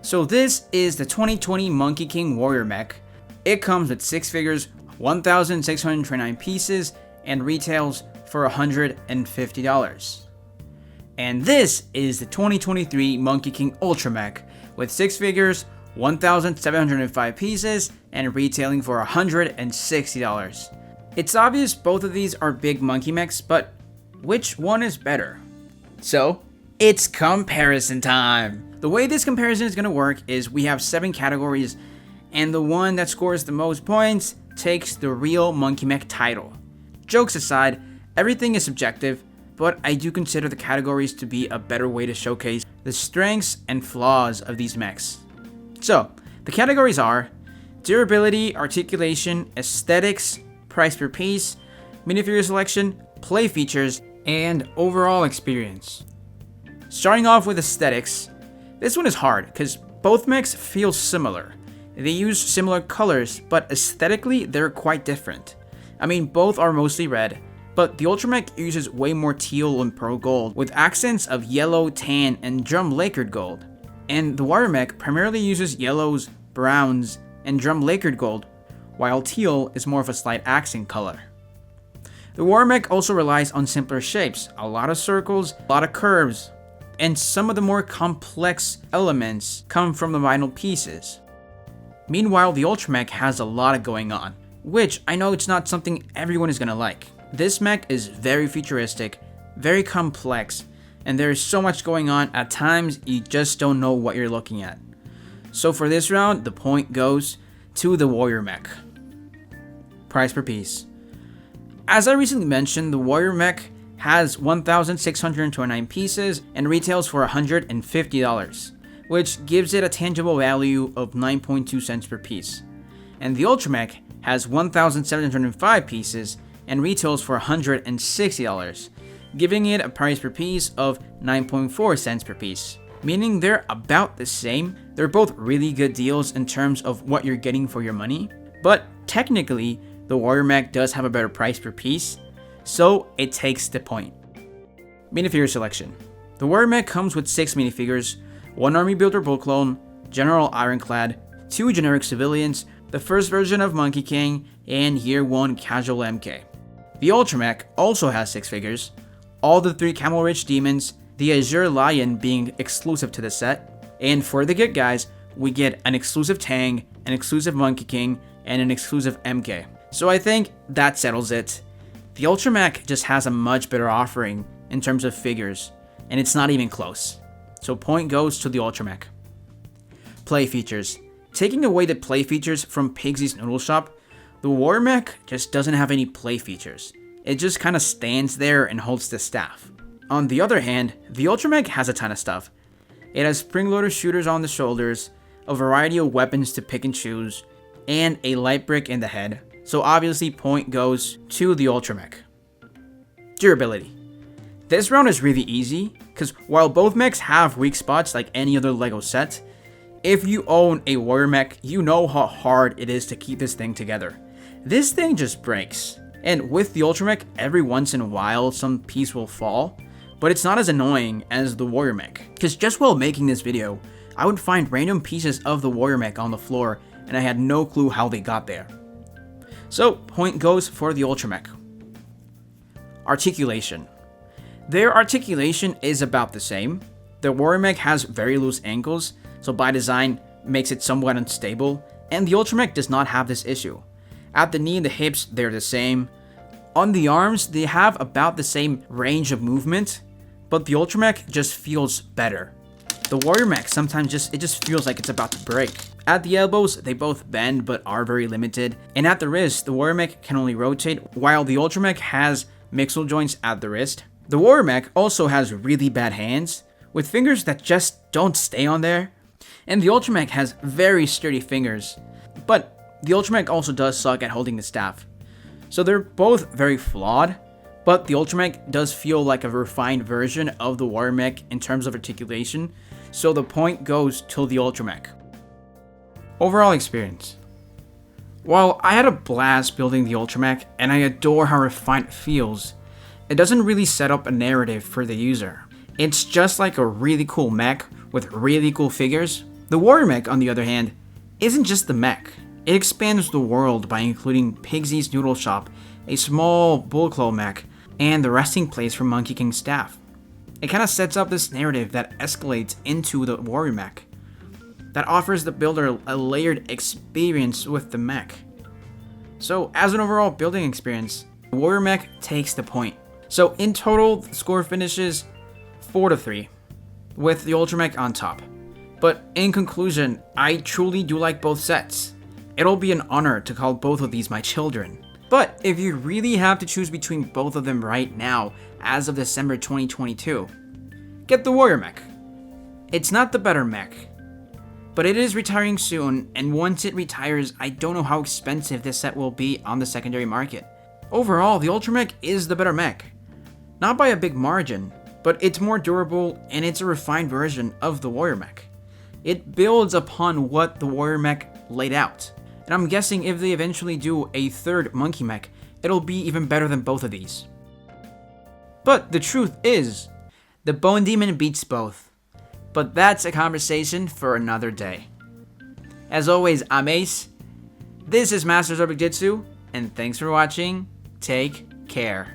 So this is the 2020 Monkie Kid Warrior mech. It comes with 6 figures, 1,629 pieces, and retails for $150. And this is the 2023 Monkie Kid Ultra mech with 6 figures, 1,705 pieces, and retailing for $160. It's obvious both of these are big monkey mechs, but which one is better? So, it's comparison time! The way this comparison is going to work is we have 7 categories, and the one that scores the most points takes the real monkey mech title. Jokes aside, everything is subjective, but I do consider the categories to be a better way to showcase the strengths and flaws of these mechs. So, the categories are durability, articulation, aesthetics, price per piece, minifigure selection, play features, and overall experience. Starting off with aesthetics, this one is hard because both mechs feel similar. They use similar colors, but aesthetically they're quite different. I mean, both are mostly red, but the Ultra Mech uses way more teal and pearl gold, with accents of yellow, tan, and drum lacquered gold. And the Warrior Mech primarily uses yellows, browns, and drum lacquered gold, while teal is more of a slight accent color. The Warrior Mech also relies on simpler shapes, a lot of circles, a lot of curves, and some of the more complex elements come from the vinyl pieces. Meanwhile, the Ultra Mech has a lot going on, which I know it's not something everyone is gonna like. This mech is very futuristic, very complex, and there is so much going on at times you just don't know what you're looking at. So for this round, the point goes to the Warrior Mech. Price per piece. As I recently mentioned, the Warrior Mech has 1,629 pieces and retails for $150, which gives it a tangible value of 9.2 cents per piece. And the Ultra Mech has 1,705 pieces and retails for $160, giving it a price per piece of 9.4 cents per piece, meaning they're about the same. They're both really good deals in terms of what you're getting for your money, but technically, the Warrior Mech does have a better price per piece, so it takes the point. Minifigure selection. The Warrior Mech comes with 6 minifigures, 1 Army Builder Bull Clone, General Ironclad, 2 generic civilians, the first version of Monkey King, and Year 1 Casual MK. The Ultra Mech also has 6 figures, all the 3 Camel Ridge Demons, the Azure Lion being exclusive to the set, and for the good guys, we get an exclusive Tang, an exclusive Monkey King, and an exclusive MK. So I think that settles it. The Ultra Mech just has a much better offering in terms of figures, and it's not even close. So point goes to the Ultra Mech. Play features. Taking away the play features from Pigsy's Noodle Shop, the Warrior Mech just doesn't have any play features. It just kind of stands there and holds the staff. On the other hand, the Ultra Mech has a ton of stuff. It has spring-loader shooters on the shoulders, a variety of weapons to pick and choose, and a light brick in the head. So obviously point goes to the Ultra Mech. Durability. This round is really easy, because while both mechs have weak spots like any other LEGO set, if you own a Warrior Mech, you know how hard it is to keep this thing together. This thing just breaks. And with the Ultra Mech, every once in a while some piece will fall, but it's not as annoying as the Warrior Mech. Because just while making this video, I would find random pieces of the Warrior Mech on the floor, and I had no clue how they got there. So, point goes for the Ultra Mech. Articulation. Their articulation is about the same. The Warrior Mech has very loose ankles, so by design makes it somewhat unstable, and the Ultra Mech does not have this issue. At the knee and the hips, they're the same. On the arms, they have about the same range of movement, but the Ultra Mech just feels better. The Warrior Mech sometimes it just feels like it's about to break. At the elbows, they both bend but are very limited, and at the wrist, the Warrior Mech can only rotate, while the Ultra Mech has mixel joints at the wrist. The Warrior Mech also has really bad hands, with fingers that just don't stay on there, and the Ultra Mech has very sturdy fingers, but the Ultra Mech also does suck at holding the staff. So they're both very flawed, but the Ultra Mech does feel like a refined version of the Warrior Mech in terms of articulation, so the point goes to the Ultra Mech. Overall experience. While I had a blast building the Ultra Mech and I adore how refined it feels, it doesn't really set up a narrative for the user. It's just like a really cool mech with really cool figures, The Warrior Mech, on the other hand, isn't just the mech. It expands the world by including Pigsy's Noodle Shop, a small bullclaw mech, and the resting place for Monkey King's staff. It kind of sets up this narrative that escalates into the Warrior Mech, that offers the builder a layered experience with the mech. So, as an overall building experience, Warrior Mech takes the point. So, in total, the score finishes 4-3, with the Ultra Mech on top. But in conclusion, I truly do like both sets. It'll be an honor to call both of these my children. But if you really have to choose between both of them right now, as of December 2022, get the Warrior Mech. It's not the better mech, but it is retiring soon, and once it retires, I don't know how expensive this set will be on the secondary market. Overall, the Ultra Mech is the better mech. Not by a big margin, but it's more durable and it's a refined version of the Warrior Mech. It builds upon what the Warrior Mech laid out, and I'm guessing if they eventually do a third Monkey Mech, it'll be even better than both of these. But the truth is, the Bone Demon beats both. But that's a conversation for another day. As always, I'm Ace. This is Masters of Brickjitzu, and thanks for watching. Take care.